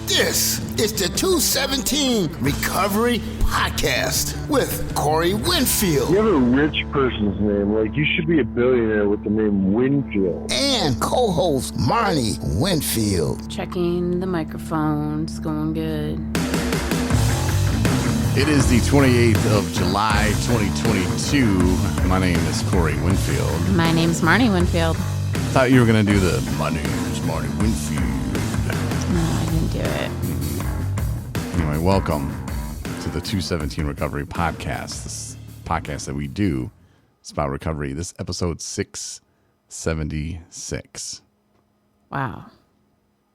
This is the 217 Recovery Podcast with Corey Winfield. You have a rich person's name. Like, you should be a billionaire with the name Winfield. And co-host Marnie Winfield. Checking the microphones, going good. It is the 28th of July, 2022. My name is Corey Winfield. My name's Marnie Winfield. Thought you were going to do the my name is Marnie Winfield. No, I didn't do it. Anyway, welcome to the 217 Recovery Podcast. This podcast that we do is about recovery. This episode 676. Wow.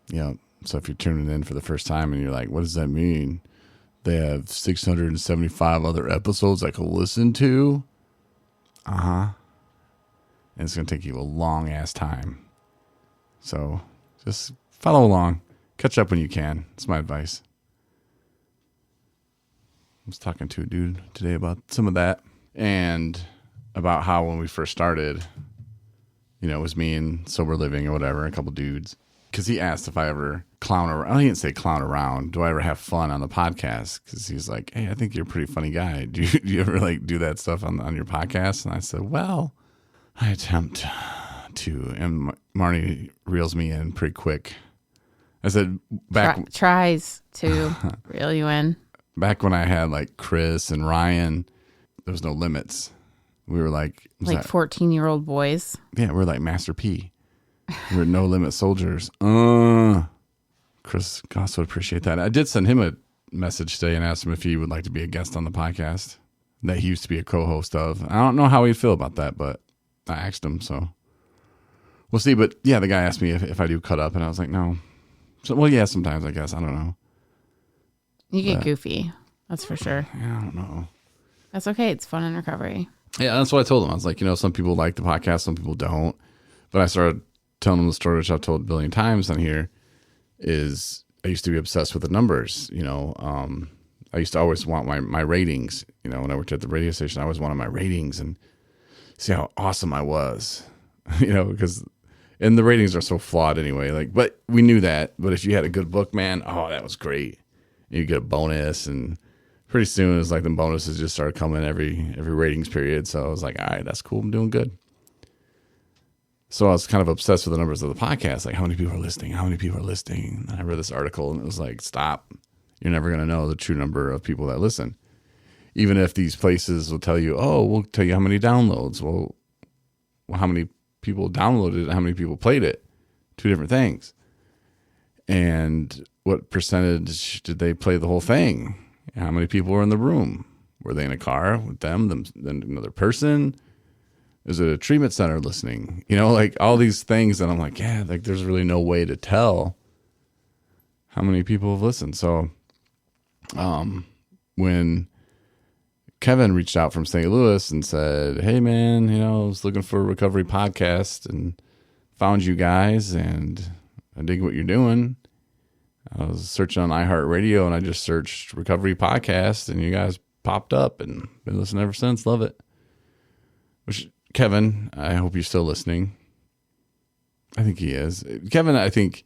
Yeah. So if you're tuning in for the first time and you're like, what does that mean? They have 675 other episodes I can listen to. And it's going to take you a long ass time. So just follow along. Catch up when you can. It's my advice. I was talking to a dude today about some of that and about how when we first started, you know, it was me and Sober Living or whatever, a couple dudes. Because he asked if I ever clown around. I didn't say clown around. Do I ever have fun on the podcast? Because he's like, hey, I think you're a pretty funny guy. Do you ever like do that stuff on your podcast? And I said, well, I attempt to. And Marnie reels me in pretty quick. I said Tries to reel you in. Back when I had like Chris and Ryan, there was no limits. We were like 14-year-old boys. Yeah, we're like Master P. We're no limit soldiers. Chris Goss would appreciate that. I did send him a message today and asked him if he would like to be a guest on the podcast that he used to be a co-host of. I don't know how he'd feel about that, but I asked him, so we'll see. But yeah, the guy asked me if I do cut up, and I was like, no. So, well, yeah, sometimes I guess. I don't know. You get goofy. That's for sure. Yeah, I don't know. That's okay. It's fun in recovery. Yeah, that's what I told him. I was like, you know, some people like the podcast, some people don't. But I started telling him the story, which I've told a billion times on here, is I used to be obsessed with the numbers. You know, I used to always want my ratings. You know, when I worked at the radio station, I always wanted my ratings and see how awesome I was. You know, and the ratings are so flawed anyway. Like, but we knew that. But if you had a good book, man, oh, that was great. You get a bonus, and pretty soon it's like the bonuses just started coming every ratings period. So I was like, all right, that's cool. I'm doing good. So I was kind of obsessed with the numbers of the podcast, like how many people are listening, how many people are listening. And I read this article and it was like, stop. You're never going to know the true number of people that listen. Even if these places will tell you, oh, we'll tell you how many downloads. Well, how many people downloaded it, how many people played it. Two different things. And what percentage did they play the whole thing? How many people were in the room? Were they in a car with them, then another person? Is it a treatment center listening? You know, like all these things that I'm like, yeah, like there's really no way to tell how many people have listened. So when Kevin reached out from St. Louis and said, hey, man, you know, I was looking for a recovery podcast and found you guys and I dig what you're doing. I was searching on iHeartRadio and I just searched recovery podcast and you guys popped up and been listening ever since. Love it. Which, Kevin, I hope you're still listening. I think he is. Kevin, I think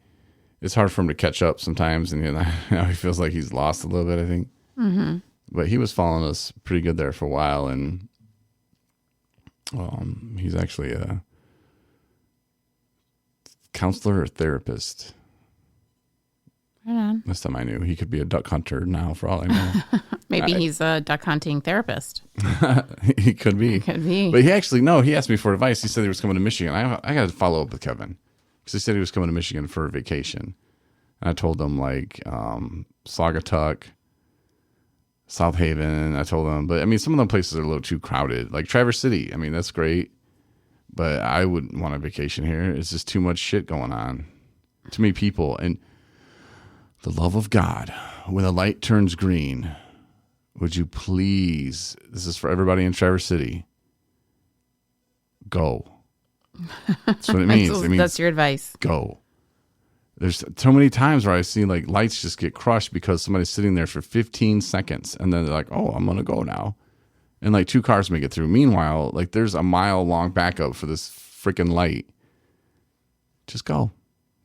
it's hard for him to catch up sometimes. And you know, he feels like he's lost a little bit, I think. Mm-hmm. But he was following us pretty good there for a while. And he's actually a counselor or therapist. Right on. Last time I knew, he could be a duck hunter now, for all I know. Maybe he's a duck hunting therapist. He could be. Could be. But he asked me for advice. He said he was coming to Michigan. I got to follow up with Kevin because he said he was coming to Michigan for a vacation. And I told him like Saugatuck, South Haven. I told him, but I mean, some of them places are a little too crowded. Like Traverse City. I mean, that's great, but I wouldn't want a vacation here. It's just too much shit going on. Too many people. And the love of God, when the light turns green, would you please, this is for everybody in Traverse City, go. That's what it means. It means that's your advice. Go. There's so many times where I see like lights just get crushed because somebody's sitting there for 15 seconds and then they're like, oh, I'm going to go now. And like 2 cars make it through. Meanwhile, like there's a mile long backup for this freaking light. Just go.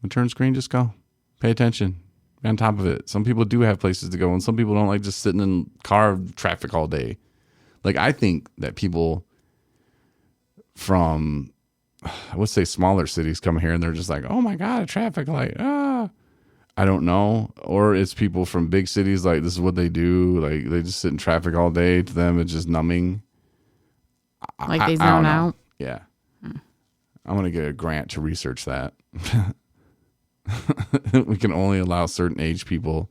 When it turns green, just go. Pay attention. on top of it. Some people do have places to go, and some people don't like just sitting in car traffic all day. Like, I think that people from, I would say, smaller cities come here and they're just like, oh my God, a traffic light. I don't know. Or it's people from big cities, like, this is what they do. Like, they just sit in traffic all day. To them, it's just numbing. Like they zone out. Yeah. I'm going to get a grant to research that. We can only allow certain age people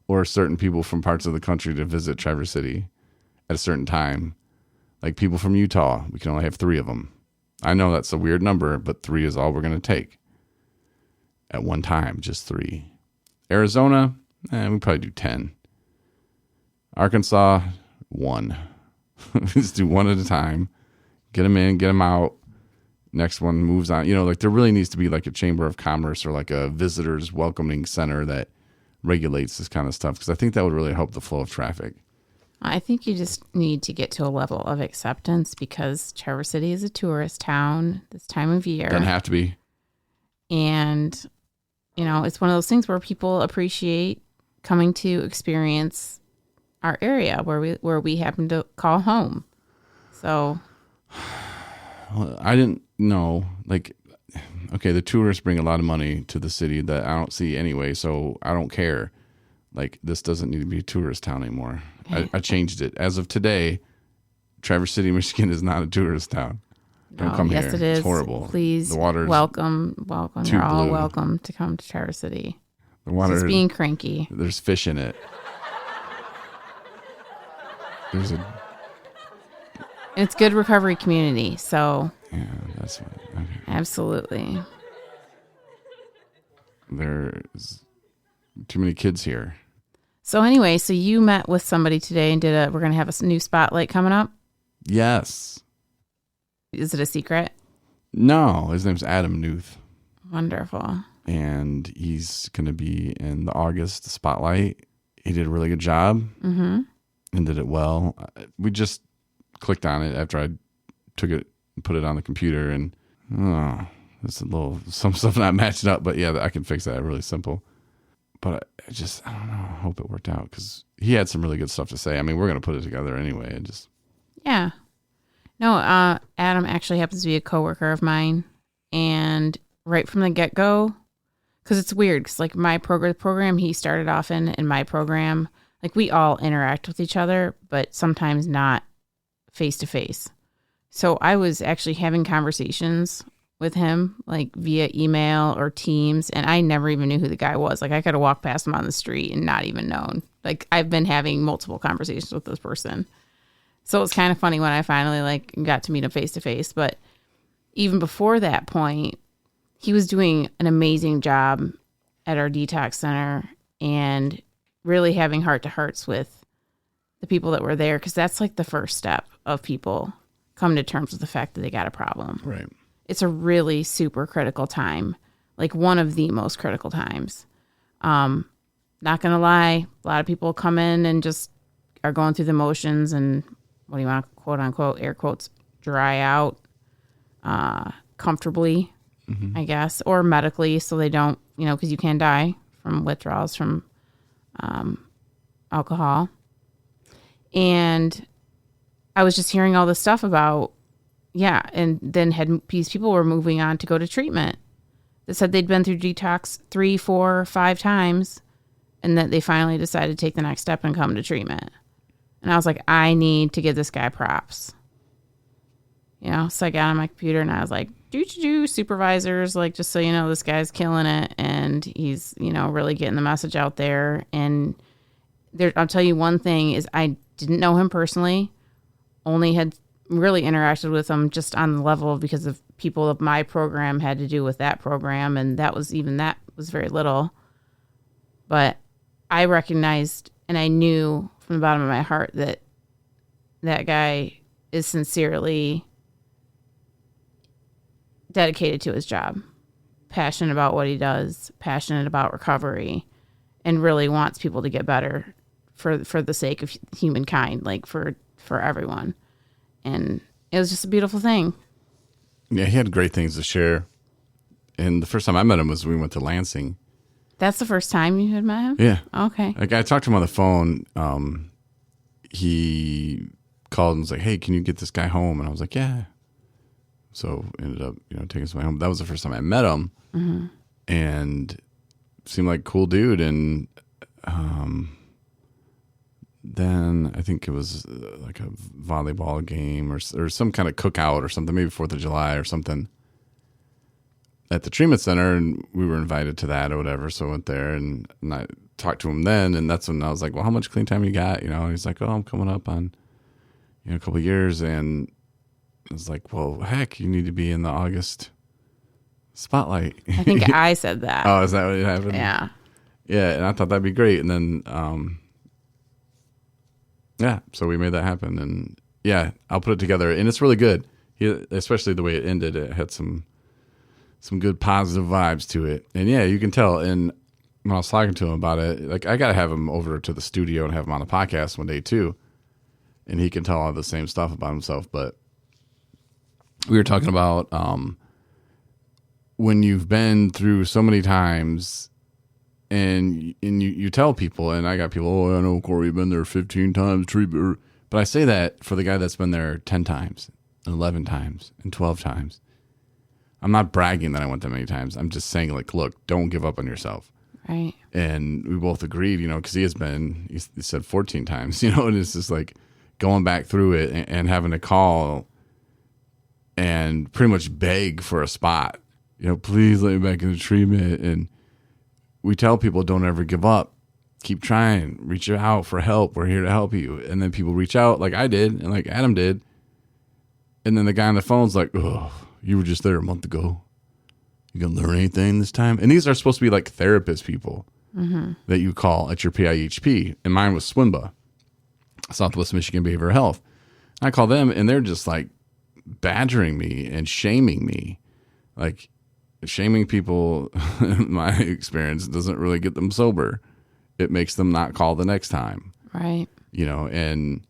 or certain people from parts of the country to visit Traverse City at a certain time. Like people from Utah, we can only have 3 of them. I know that's a weird number, but 3 is all we're going to take at one time, just 3. Arizona, we probably do 10. Arkansas, 1. Just do 1 at a time. Get them in, get them out. Next one moves on. You know, like there really needs to be like a chamber of commerce or like a visitors welcoming center that regulates this kind of stuff, because I think that would really help the flow of traffic. I think you just need to get to a level of acceptance, because Traverse City is a tourist town this time of year. Doesn't have to be. And, you know, it's one of those things where people appreciate coming to experience our area where we happen to call home. So I didn't know, like, okay, the tourists bring a lot of money to the city that I don't see anyway, so I don't care. Like, this doesn't need to be a tourist town anymore. I changed it. As of today, Traverse City, Michigan is not a tourist town. Don't come yes, here. It is. It's horrible. Please, the water's welcome. too You're all blue. welcome to come to Traverse City. The water Just being cranky. There's fish in it. And it's good recovery community, so yeah, that's what, okay. Absolutely. There's too many kids here. So anyway, so you met with somebody today and we're going to have a new spotlight coming up. Yes. Is it a secret? No, his name's Adam Newth. Wonderful. And he's going to be in the August spotlight. He did a really good job and did it well. We just clicked on it after I took it and put it on the computer, and there's some stuff not matching up, but yeah, I can fix that. Really simple. But I don't know. I hope it worked out, because he had some really good stuff to say. I mean, we're going to put it together anyway. Yeah. No, Adam actually happens to be a coworker of mine, and right from the get-go, because it's weird, because like my program he started off in my program, like we all interact with each other, but sometimes not face-to-face. So I was actually having conversations with him, like via email or Teams, and I never even knew who the guy was. Like I could have walked past him on the street and not even known. Like I've been having multiple conversations with this person. So it was kind of funny when I finally like got to meet him face to face. But even before that point, he was doing an amazing job at our detox center and really having heart to hearts with the people that were there, because that's like the first step of people coming to terms with the fact that they got a problem. Right. It's a really super critical time, like one of the most critical times. Not gonna lie, a lot of people come in and just are going through the motions and, what do you want to quote unquote, air quotes, dry out comfortably, I guess, or medically, so they don't, because you can die from withdrawals from alcohol. And I was just hearing all this stuff about, and then these people were moving on to go to treatment. They said they'd been through detox 3, 4, 5 times, and that they finally decided to take the next step and come to treatment. And I was like, I need to give this guy props. So I got on my computer and I was like, supervisors, like, just so you know, this guy's killing it, and he's, really getting the message out there. And I'll tell you one thing is, I didn't know him personally, only had really interacted with him just on the level because of people of my program had to do with that program, and that was very little. But I recognized and I knew from the bottom of my heart that that guy is sincerely dedicated to his job, passionate about what he does, passionate about recovery, and really wants people to get better for the sake of humankind, like for everyone. And it was just a beautiful thing. Yeah, he had great things to share. And the first time I met him was when we went to Lansing. That's the first time you had met him? Yeah. Okay. Like I talked to him on the phone. He called and was like, "Hey, can you get this guy home?" And I was like, "Yeah." So ended up, taking somebody home. That was the first time I met him, and seemed like a cool dude. And then I think it was like a volleyball game or some kind of cookout or something, maybe 4th of July or something at the treatment center, and we were invited to that or whatever. So I went there and I talked to him then, and that's when I was like, "Well, how much clean time you got?" And he's like, "Oh, I'm coming up on a couple of years." And I was like, "Well, heck, you need to be in the August spotlight." I think I said that. Oh, is that what happened? Yeah. Yeah, and I thought that'd be great. And then, so we made that happen. And yeah, I'll put it together, and it's really good. Especially the way it ended, it had some good positive vibes to it. And yeah, you can tell. And when I was talking to him about it, like I got to have him over to the studio and have him on the podcast one day too. And he can tell all the same stuff about himself. But we were talking about when you've been through so many times and you tell people, and I got people, "Oh, I know, Corey, you've been there 15 times. But I say that for the guy that's been there 10 times, 11 times, and 12 times. I'm not bragging that I went that many times. I'm just saying, like, look, don't give up on yourself. Right. And we both agreed, because he said 14 times, and it's just like going back through it and having to call and pretty much beg for a spot. Please let me back into treatment. And we tell people, don't ever give up. Keep trying. Reach out for help. We're here to help you. And then people reach out like I did and like Adam did. And then the guy on the phone's like, "Oh, you were just there a month ago. You gonna learn anything this time?" And these are supposed to be like therapist people that you call at your PIHP. And mine was SWMBA, Southwest Michigan Behavioral Health. And I call them, and they're just like badgering me and shaming me. Like, shaming people, in my experience, doesn't really get them sober. It makes them not call the next time. Right. And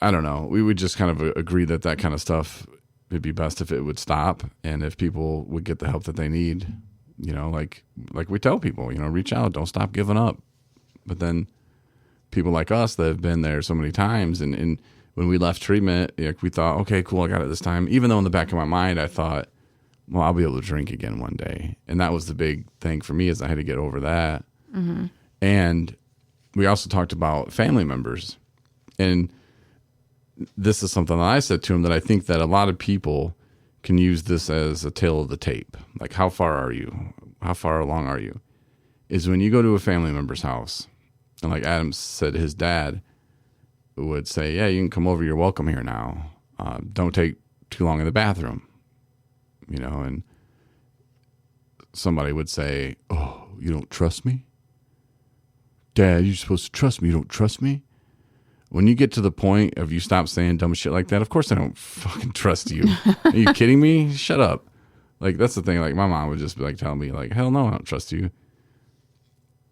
I don't know. We would just kind of agree that kind of stuff, it'd be best if it would stop, and if people would get the help that they need, like we tell people, reach out, don't stop giving up. But then people like us that have been there so many times, and when we left treatment, we thought, okay, cool, I got it this time. Even though in the back of my mind, I thought, well, I'll be able to drink again one day. And that was the big thing for me, is I had to get over that. Mm-hmm. And we also talked about family members. And this is something that I said to him, that I think that a lot of people can use this as a tail of the tape. Like, how far are you? How far along are you? Is when you go to a family member's house, and like Adam said, his dad would say, "Yeah, you can come over. You're welcome here now. Don't take too long in the bathroom." And somebody would say, "Oh, you don't trust me? Dad, you're supposed to trust me. You don't trust me?" When you get to the point of you stop saying dumb shit like that, of course I don't fucking trust you. Are you kidding me? Shut up. Like, that's the thing. Like, my mom would just be like telling me, like, "Hell no, I don't trust you."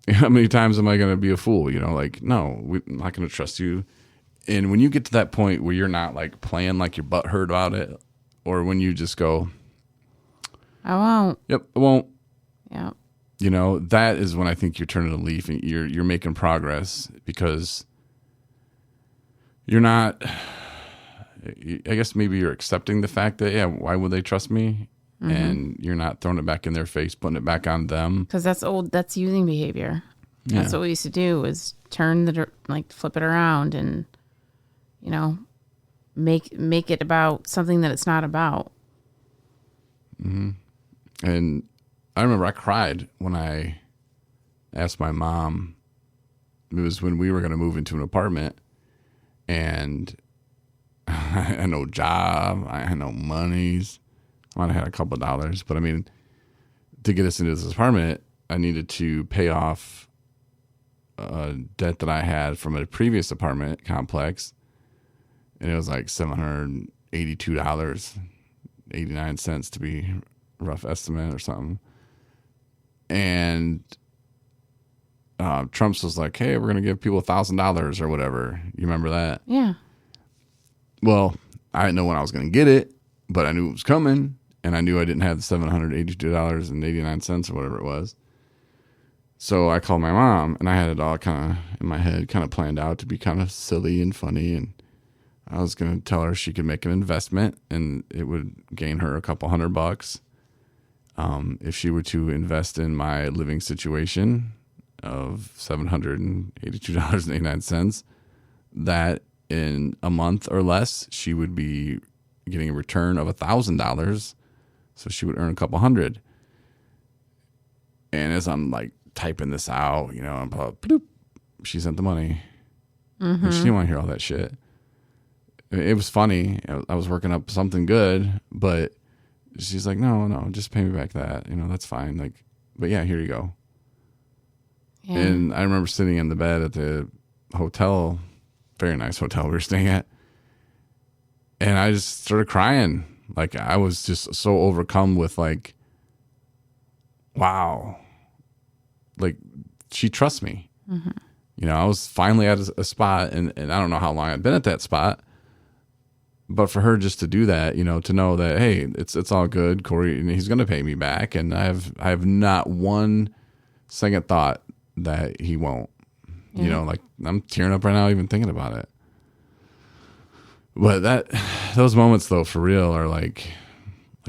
How many times am I going to be a fool? Like, no, I'm not going to trust you. And when you get to that point where you're not like playing like your butt hurt about it, or when you just go, "I won't." Yep, I won't. Yeah. That is when I think you're turning a leaf and you're making progress, because you're not, I guess maybe you're accepting the fact that, yeah, why would they trust me? Mm-hmm. And you're not throwing it back in their face, putting it back on them. Because that's using behavior. Yeah. That's what we used to do, is flip it around and, make it about something that it's not about. Mm-hmm. And I remember I cried when I asked my mom. It was when we were going to move into an apartment, and I had no job. I had no monies. I might have had a couple of dollars, but I mean, to get us into this apartment, I needed to pay off a debt that I had from a previous apartment complex, and it was like $782.89 to be rough estimate or something. And Trump's was like, "Hey, we're going to give people $1,000 or whatever." You remember that? Yeah. Well, I didn't know when I was going to get it, but I knew it was coming, and I knew I didn't have the $782.89 or whatever it was. So I called my mom, and I had it all kind of in my head, kind of planned out to be kind of silly and funny. And I was going to tell her she could make an investment and it would gain her a couple $100 if she were to invest in my living situation of $782.89, that in a month or less, she would be getting a return of $1,000. So she would earn a couple hundred. And as I'm like typing this out, you know, I'm like, bloop, she sent the money. And she didn't want to hear all that shit. It was funny. I was working up something good, but she's like, no, just pay me back that. You know, that's fine. Like, but yeah, here you go. Yeah. And I remember sitting in the bed at the hotel, very nice hotel we were staying at, and I just started crying. Like, I was just so overcome with like, wow, like she trusts me. You know, I was finally at a spot, and I don't know how long I'd been at that spot, but for her just to do that, you know, to know that, hey, it's all good, Corey, and he's going to pay me back, and I have not one second thought that he won't. You know, like, I'm tearing up right now even thinking about it. But those moments though, for real, are like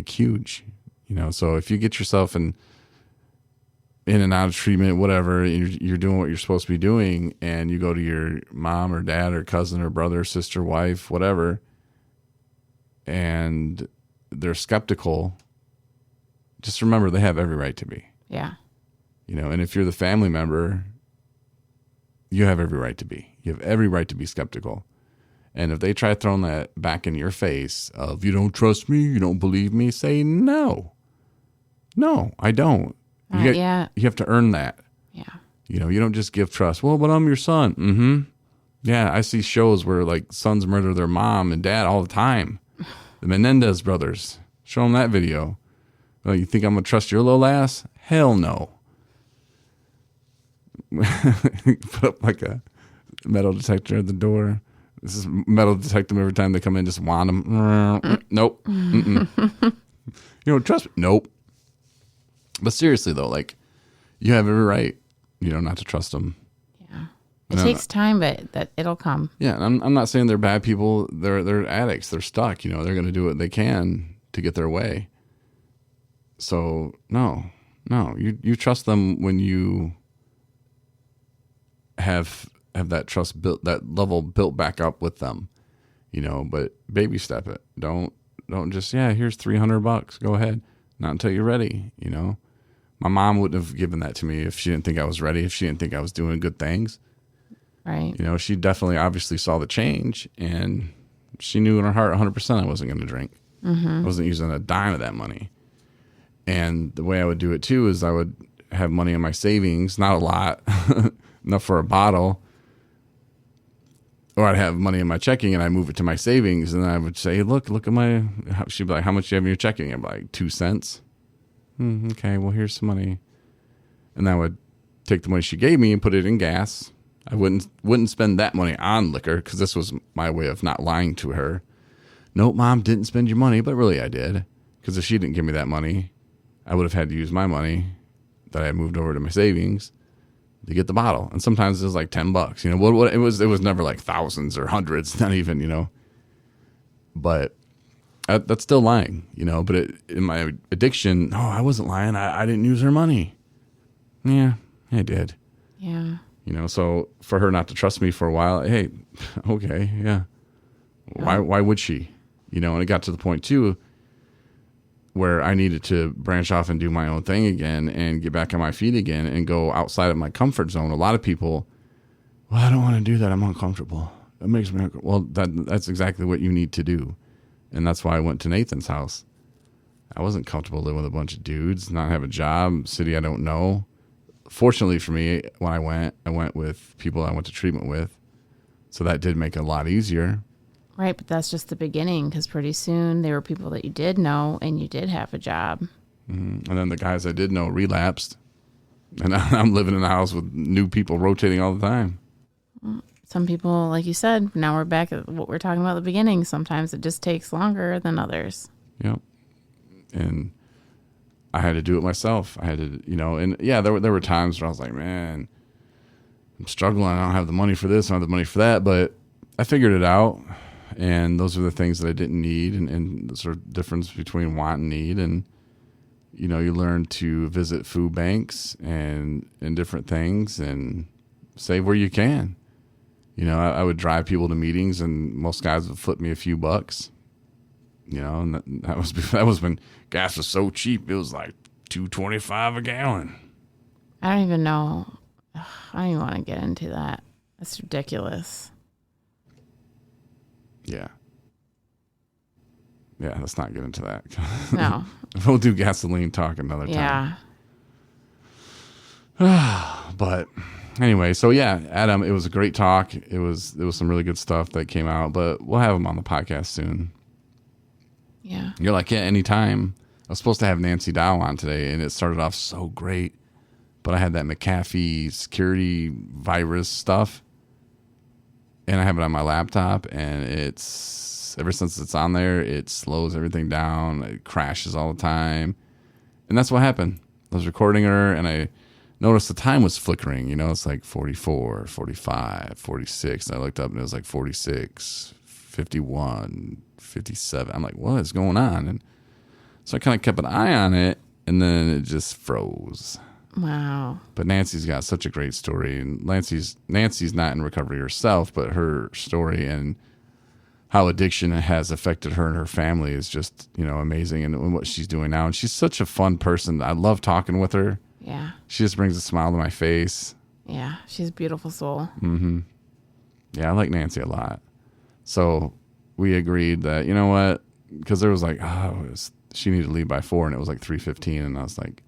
huge. You know, so if you get yourself in and out of treatment, whatever, you're doing what you're supposed to be doing, and you go to your mom or dad or cousin or brother, sister, wife, whatever, and they're skeptical, just remember they have every right to be. Yeah. You know, and if you're the family member, you have every right to be. You have every right to be skeptical. And if they try throwing that back in your face of, you don't trust me, you don't believe me, say no. No, I don't. You have to earn that. Yeah. You know, you don't just give trust. Well, but I'm your son. Mm-hmm. Yeah, I see shows where like sons murder their mom and dad all the time. The Menendez brothers. Show them that video. Well, you think I'm going to trust your little ass? Hell no. Put up like a metal detector at the door. This is metal detect them every time they come in. Just wand them. Nope. You don't trust me? Nope. But seriously though, like, you have every right, you know, not to trust them. Yeah. It takes time, but that it'll come. Yeah, and I'm not saying they're bad people. They're addicts. They're stuck. You know, they're going to do what they can to get their way. So no, you trust them when you have that trust built, that level built back up with them. You know, but baby step it. Don't just, here's $300. Go ahead. Not until you're ready. You know, my mom wouldn't have given that to me if she didn't think I was ready. If she didn't think I was doing good things. Right. You know, she definitely obviously saw the change, and she knew in her heart 100% I wasn't going to drink. I wasn't using a dime of that money. And the way I would do it too is I would have money in my savings, not a lot, enough for a bottle. Or I'd have money in my checking and I move it to my savings, and then I would say, look at my, she'd be like, how much do you have in your checking? I'd be like, 2 cents. Okay, well, here's some money. And I would take the money she gave me and put it in gas. I wouldn't spend that money on liquor, because this was my way of not lying to her. Nope, Mom, didn't spend your money, but really I did. Because if she didn't give me that money, I would have had to use my money that I had moved over to my savings to get the bottle. And sometimes it was like $10. You know, what it was never like thousands or hundreds, not even, you know. But that's still lying, you know. But in my addiction, no, I wasn't lying. I didn't use her money. Yeah, I did. Yeah. You know, so for her not to trust me for a while, hey, okay, yeah. Why would she? You know, and it got to the point too where I needed to branch off and do my own thing again and get back on my feet again and go outside of my comfort zone. A lot of people, well, I don't want to do that. I'm uncomfortable. That makes me uncomfortable. Well, that's exactly what you need to do. And that's why I went to Nathan's house. I wasn't comfortable living with a bunch of dudes, not have a job, city I don't know. Fortunately for me, when I went with people I went to treatment with. So that did make it a lot easier. Right, but that's just the beginning, because pretty soon they were people that you did know and you did have a job. And then the guys I did know relapsed. And I'm living in a house with new people rotating all the time. Some people, like you said, now we're back at what we're talking about at the beginning. Sometimes it just takes longer than others. Yep. And I had to do it myself. I had to, and yeah, there were times where I was like, man, I'm struggling. I don't have the money for this. I don't have the money for that. But I figured it out. And those are the things that I didn't need. And the sort of difference between want and need. And, you learn to visit food banks and different things and save where you can. I would drive people to meetings and most guys would flip me a few bucks. And that was when gas was so cheap. It was like $2.25 a gallon. I don't even know. Ugh, I don't even want to get into that. That's ridiculous. Yeah. Yeah, let's not get into that. No. We'll do gasoline talk another time. Yeah. But anyway, so yeah, Adam, it was a great talk. There was some really good stuff that came out, but we'll have him on the podcast soon. Yeah. You're like, yeah, anytime. I was supposed to have Nancy Dow on today, and it started off so great, but I had that McAfee security virus stuff, and I have it on my laptop, and it's ever since it's on there, it slows everything down. It crashes all the time, and that's what happened. I was recording her, and I noticed the time was flickering. It's like 44, 45, 46. And I looked up, and it was like 46, 51, 57. I'm like, what is going on? And so I kind of kept an eye on it, and then it just froze. Wow. But Nancy's got such a great story, and Nancy's not in recovery herself, but her story and how addiction has affected her and her family is just, amazing, and what she's doing now. And she's such a fun person. I love talking with her. Yeah. She just brings a smile to my face. Yeah. She's a beautiful soul. Mm-hmm. Yeah, I like Nancy a lot. So we agreed that, you know what, because there was like, she needed to leave by 4, and it was like 3:15, and I was like,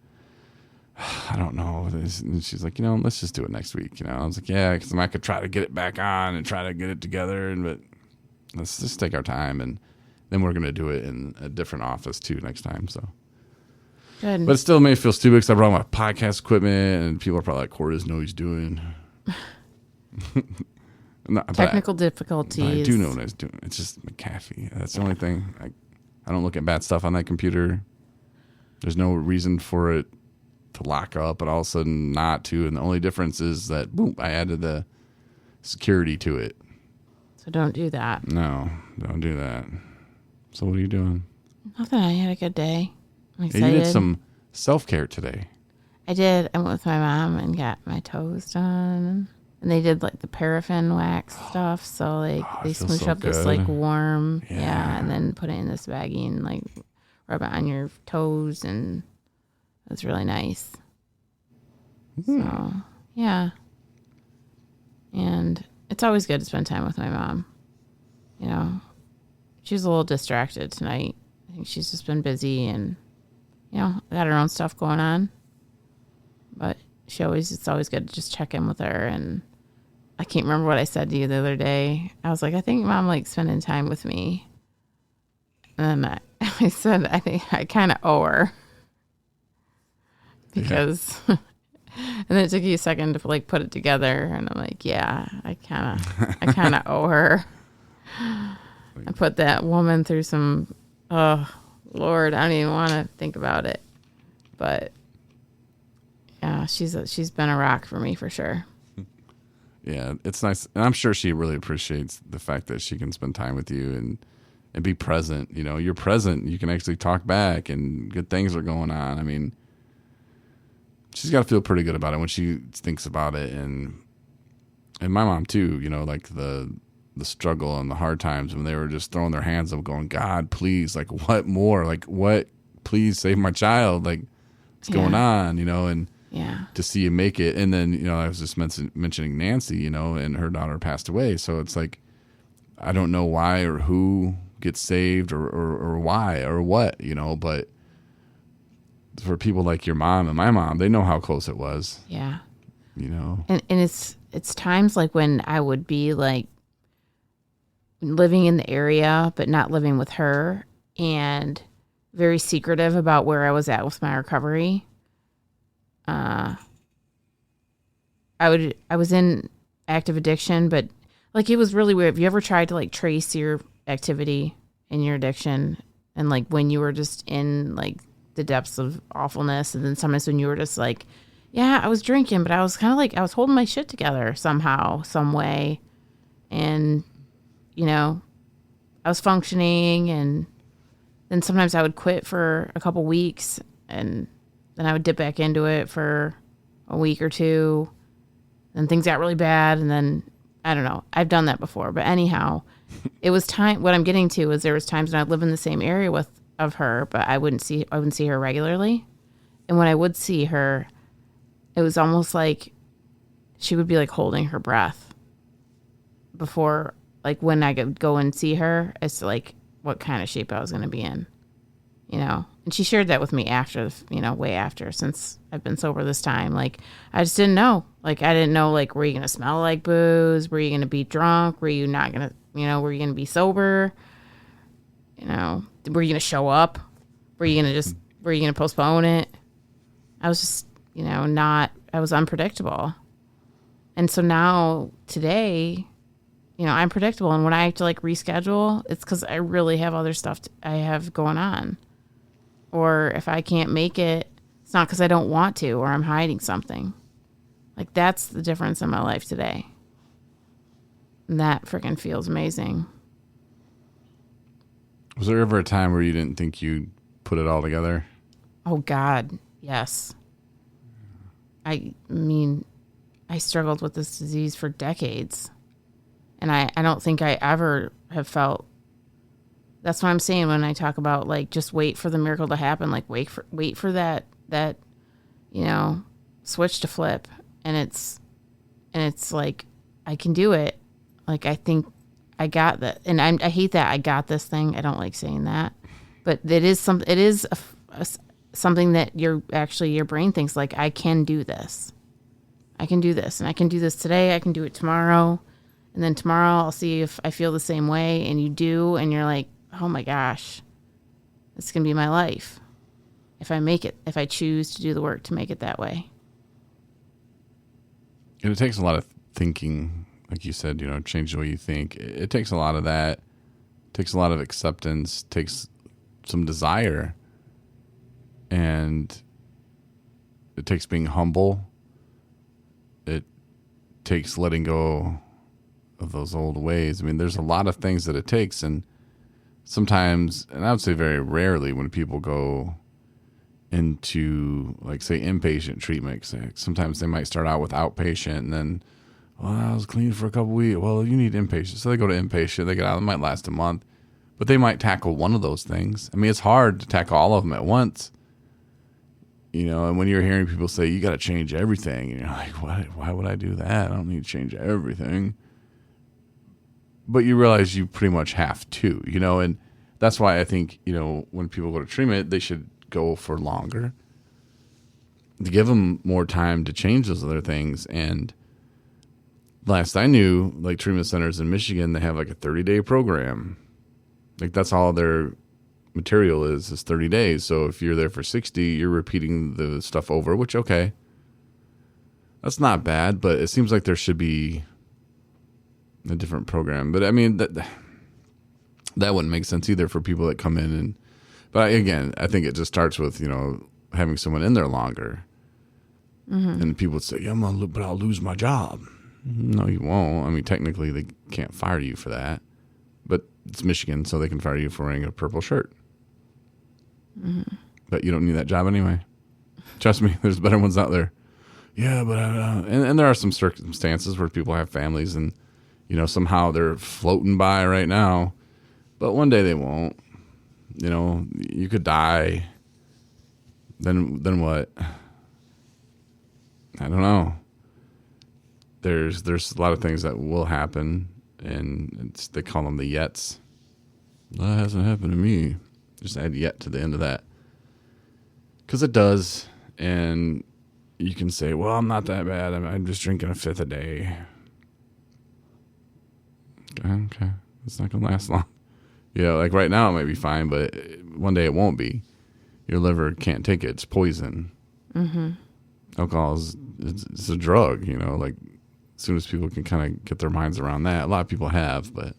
I don't know. And she's like, let's just do it next week. I was like, yeah, because I could try to get it back on and try to get it together, but let's just take our time, and then we're going to do it in a different office too next time. So, good. But it still made me feel stupid because I brought my podcast equipment, and people are probably like, Corey doesn't know what he's doing. Technical difficulties. I do know what I was doing. It's just McAfee. That's the only thing. I don't look at bad stuff on that computer. There's no reason for it to lock up, and all of a sudden not to. And the only difference is that, boom, I added the security to it. So don't do that. No, don't do that. So what are you doing? Nothing. I had a good day. I'm Yeah, excited. you did some self-care today. I did. I went with my mom and got my toes done. And they did like the paraffin wax stuff. So like they feels smoosh so up this good. like warm, Yeah. and then put it in this baggie and like rub it on your toes, and it's really nice. So yeah. And it's always good to spend time with my mom. She's a little distracted tonight. I think she's just been busy and, got her own stuff going on. But it's always good to just check in with her. And I can't remember what I said to you the other day. I was like, I think Mom likes spending time with me. And then I said, I think I kind of owe her. Because, and then it took you a second to like put it together. And I'm like, yeah, I kind of owe her. I put that woman through some, oh, Lord, I don't even want to think about it. But yeah, she's been a rock for me for sure. Yeah, it's nice. And I'm sure she really appreciates the fact that she can spend time with you and be present. You're present. You can actually talk back, and good things are going on. I mean, she's got to feel pretty good about it when she thinks about it. And my mom too, like the struggle and the hard times when they were just throwing their hands up going, God, please, like what more? Like what, please save my child. Like what's going on, and yeah, to see you make it. And then, I was just mentioning Nancy, and her daughter passed away. So it's like, I don't know why or who gets saved or why or what, but for people like your mom and my mom, they know how close it was. Yeah. And it's times like when I would be like living in the area, but not living with her, and very secretive about where I was at with my recovery. I was in active addiction, but like it was really weird. Have you ever tried to like trace your activity in your addiction and like when you were just in like the depths of awfulness. And then sometimes when you were just like, yeah, I was drinking, but I was kind of like, I was holding my shit together somehow, some way. And, you know, I was functioning, and then sometimes I would quit for a couple weeks, and then I would dip back into it for a week or two. Then things got really bad, and then I don't know. I've done that before, but anyhow, it was time. What I'm getting to is there was times when I'd live in the same area of her, but I wouldn't see her regularly. And when I would see her, it was almost like she would be like holding her breath before, like when I could go and see her, as to like what kind of shape I was going to be in, you know. And she shared that with me after, you know, way after, since I've been sober this time. Like, I just didn't know. Like, I didn't know, like, were you going to smell like booze? Were you going to be drunk? Were you not going to, you know, were you going to be sober? You know, were you going to show up? Were you going to postpone it? I was just, you know, I was unpredictable. And so now, today, you know, I'm predictable. And when I have to, like, reschedule, it's because I really have other stuff I have going on. Or if I can't make it, it's not because I don't want to or I'm hiding something. Like, that's the difference in my life today. And that freaking feels amazing. Was there ever a time where you didn't think you'd put it all together? Oh, God, yes. I mean, I struggled with this disease for decades. And I don't think I ever have felt. That's what I'm saying when I talk about, like, just wait for the miracle to happen. Like, wait for that, you know, switch to flip. And it's like, I can do it. Like, I think I got that. And I hate that I got this thing. I don't like saying that, but it is something that your brain thinks, like, I can do this. I can do this, and I can do this today. I can do it tomorrow. And then tomorrow I'll see if I feel the same way. And you do. And you're like, oh my gosh, this can be my life if I make it, if I choose to do the work to make it that way. And it takes a lot of thinking, like you said, you know, change the way you think. It takes a lot of that. It takes a lot of acceptance, takes some desire, and it takes being humble. It takes letting go of those old ways. I mean, there's a lot of things that it takes, and sometimes, and I would say very rarely, when people go into, like, say, inpatient treatment, sometimes they might start out with outpatient, and then, well, I was clean for a couple weeks. Well, you need inpatient. So they go to inpatient. They get out. It might last a month, but they might tackle one of those things. I mean, it's hard to tackle all of them at once, you know. And when you're hearing people say, you got to change everything, and you're like, why would I do that? I don't need to change everything. But you realize you pretty much have to, you know, and that's why I think, you know, when people go to treatment, they should go for longer, to give them more time to change those other things. And last I knew, like, treatment centers in Michigan, they have like a 30-day program. Like, that's all their material is 30 days. So if you're there for 60, you're repeating the stuff over, which, okay, that's not bad, but it seems like there should be a different program. But I mean, that wouldn't make sense either for people that come in. And but again, I think it just starts with, you know, having someone in there longer. Mm-hmm. And people would say, yeah, but I'll lose my job. No, you won't. I mean, technically they can't fire you for that, but it's Michigan, so they can fire you for wearing a purple shirt. Mm-hmm. But you don't need that job anyway. Trust me, there's better ones out there. Yeah, but and there are some circumstances where people have families, and, you know, somehow they're floating by right now, but one day they won't. You know, you could die. Then what? I don't know. There's a lot of things that will happen, and they call them the yets. That hasn't happened to me. Just add yet to the end of that, because it does. And you can say, well, I'm not that bad. I'm just drinking a fifth a day. Okay. It's not going to last long. You know, like right now it might be fine, but one day it won't be. Your liver can't take it. It's poison. Mm-hmm. Alcohol it's a drug, you know, like as soon as people can kind of get their minds around that. A lot of people have, but,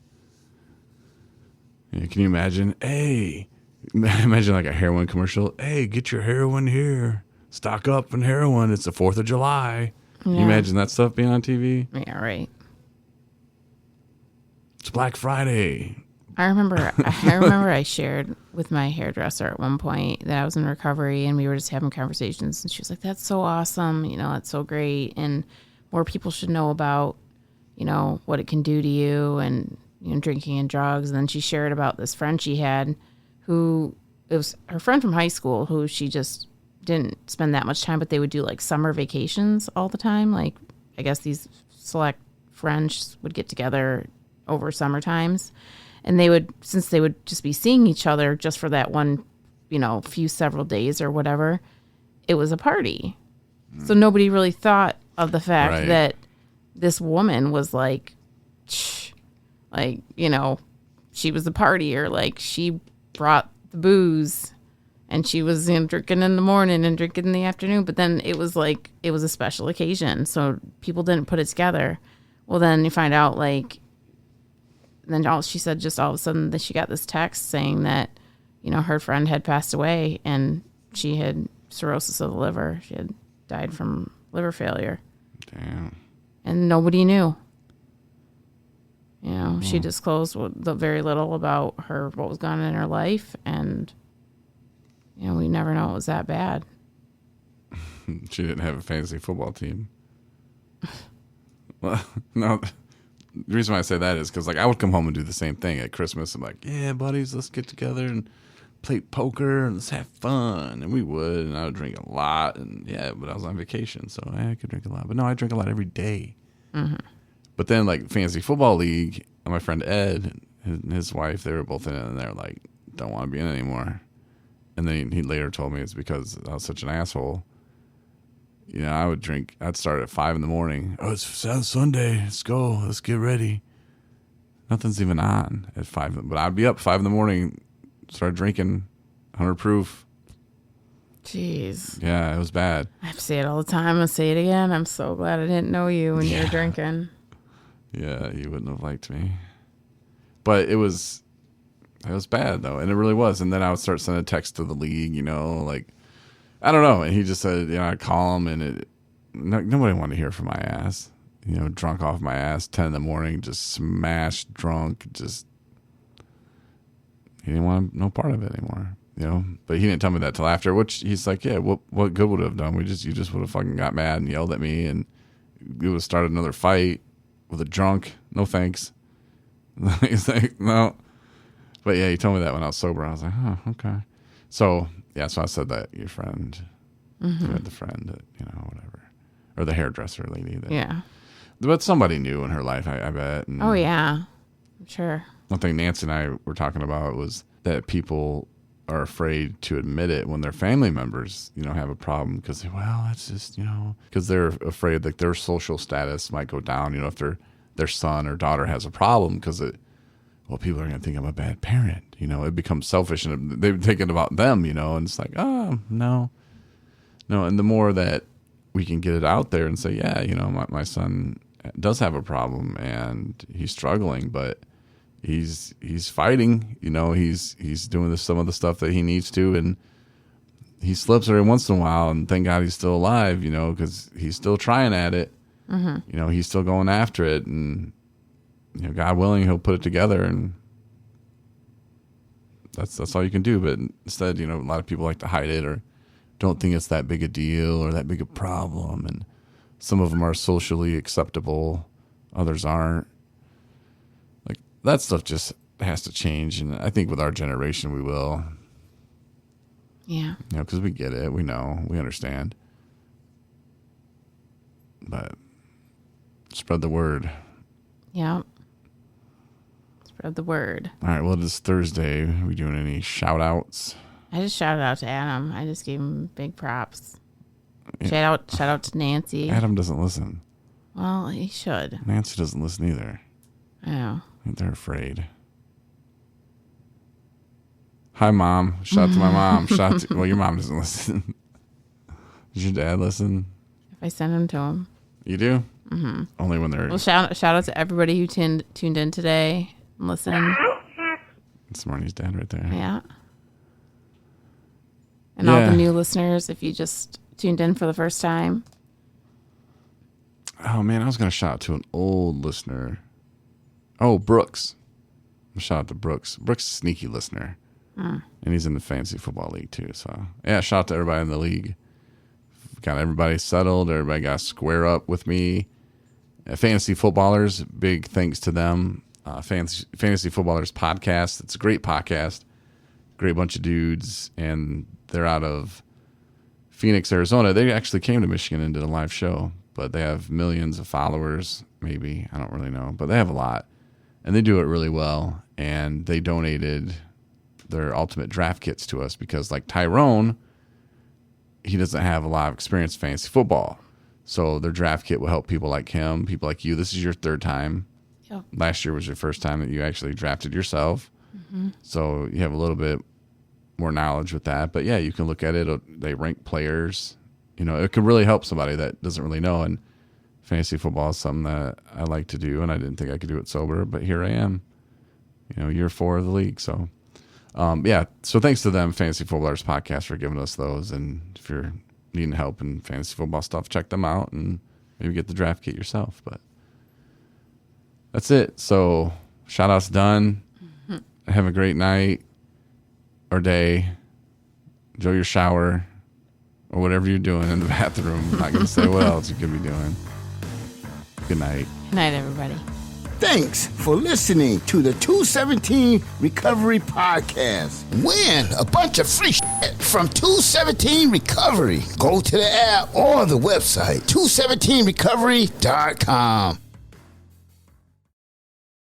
you know, can you imagine, hey, Imagine like a heroin commercial. Hey, get your heroin here. Stock up on heroin. It's the 4th of July. Can you imagine that stuff being on TV? Yeah, right. It's Black Friday. I remember I shared with my hairdresser at one point that I was in recovery and we were just having conversations and she was like, that's so awesome. That's so great. And more people should know about, what it can do to you and, drinking and drugs. And then she shared about this friend she had who, it was her friend from high school who she just didn't spend that much time, but they would do like summer vacations all the time. Like, I guess these select friends would get together over summer times. And since they would just be seeing each other just for that one, several days or whatever, it was a party. So nobody really thought of the fact that this woman was like, she was the partier. Like, she brought the booze and she was drinking in the morning and drinking in the afternoon. But then it was a special occasion. So people didn't put it together. Well, then you find out then she said just all of a sudden that she got this text saying that, her friend had passed away and she had cirrhosis of the liver. She had died from liver failure. Damn. And nobody knew. She disclosed very little about what was going on in her life. And, we never know it was that bad. She didn't have a fantasy football team. Well, no. The reason why I say that is because, I would come home and do the same thing at Christmas. I'm like, yeah, buddies, let's get together and play poker and let's have fun. And we would, and I would drink a lot. And, but I was on vacation, so I could drink a lot. But no, I drink a lot every day. Mm-hmm. But then, Fantasy Football League, my friend Ed and his wife, they were both in it, and they're like, don't want to be in it anymore. And then he later told me it's because I was such an asshole. I'd start at 5 a.m. Oh, it's Sunday. Let's go. Let's get ready. Nothing's even on at 5. But I'd be up 5 a.m, start drinking 100 proof. Jeez. Yeah, it was bad. I say it all the time. I'll say it again. I'm so glad I didn't know you when you were drinking. Yeah, you wouldn't have liked me. But it was bad, though. And it really was. And then I would start sending texts to the league, I don't know. And he just said, I'd call him, and nobody wanted to hear from my ass. Drunk off my ass, 10 a.m, just smashed drunk. Just, he didn't want no part of it anymore. But he didn't tell me that till after. Which he's like, yeah, what good would it have done? You just would have fucking got mad and yelled at me, and we would have started another fight with a drunk. No thanks. He's like, no. But yeah, he told me that when I was sober. I was like, oh, okay. So. Yeah, so I said that your friend, you had the friend that, whatever. Or the hairdresser lady. But somebody knew in her life, I bet. And oh, yeah. I'm sure. One thing Nancy and I were talking about was that people are afraid to admit it when their family members, have a problem. Because, that's just, because they're afraid that their social status might go down, if their son or daughter has a problem. Because people are going to think I'm a bad parent. It becomes selfish and they're thinking about them, and it's like, oh, no. And the more that we can get it out there and say, yeah, my son does have a problem and he's struggling, but he's fighting, he's doing some of the stuff that he needs to, and he slips every once in a while, and thank God he's still alive, because he's still trying at it. Mm-hmm. He's still going after it, and God willing, he'll put it together, and that's all you can do. But instead, a lot of people like to hide it or don't think it's that big a deal or that big a problem. And some of them are socially acceptable, others aren't. That stuff just has to change, and I think with our generation we will. Yeah. Because we get it, we know, we understand. But spread the word. Yeah. Spread the word. All right, well, it is Thursday. Are we doing any shout-outs? I just shouted out to Adam. I just gave him big props. Yeah. Shout out to Nancy. Adam doesn't listen. Well, he should. Nancy doesn't listen either. I know. I think they're afraid. Hi, Mom. Shout out to my mom. Well, your mom doesn't listen. Does your dad listen? If I send him to him. You do? Mm-hmm. Only when they're... Well, shout out to everybody who tuned in today and listened. It's Marnie's dad right there. Yeah. And all Yeah. the new listeners, if you just tuned in for the first time. Oh man, I was gonna shout out to an old listener. Oh, Brooks. Shout out to Brooks. Brooks is a sneaky listener. And he's in the fantasy football league too. So yeah, shout out to everybody in the league. Got everybody settled. Everybody got to square up with me. Fantasy Footballers, big thanks to them. Fantasy Footballers podcast. It's a great podcast. Great bunch of dudes, and they're out of Phoenix, Arizona. They actually came to Michigan and did a live show, but they have millions of followers, maybe. I don't really know, but they have a lot, and they do it really well, and they donated their ultimate draft kits to us because, like Tyrone, he doesn't have a lot of experience in fantasy football. So their draft kit will help people like him, people like you. This is your third time. Yep. Last year was your first time that you actually drafted yourself. So you have a little bit more knowledge with that. But yeah, you can look at it. They rank players. You know, it could really help somebody that doesn't really know. And fantasy football is something that I like to do, and I didn't think I could do it sober, but here I am. You know, year 4 of the league. So yeah, so thanks to them, Fantasy Footballers Podcast, for giving us those. And if you're needing help in fantasy football stuff, check them out and maybe get the draft kit yourself. But that's it. So shout outs done. Have a great night or day. Enjoy your shower or whatever you're doing in the bathroom. I'm not going to say what else you could be doing. Good night. Good night, everybody. Thanks for listening to the 217 Recovery Podcast. Win a bunch of free shit from 217 Recovery. Go to the app or the website, 217recovery.com.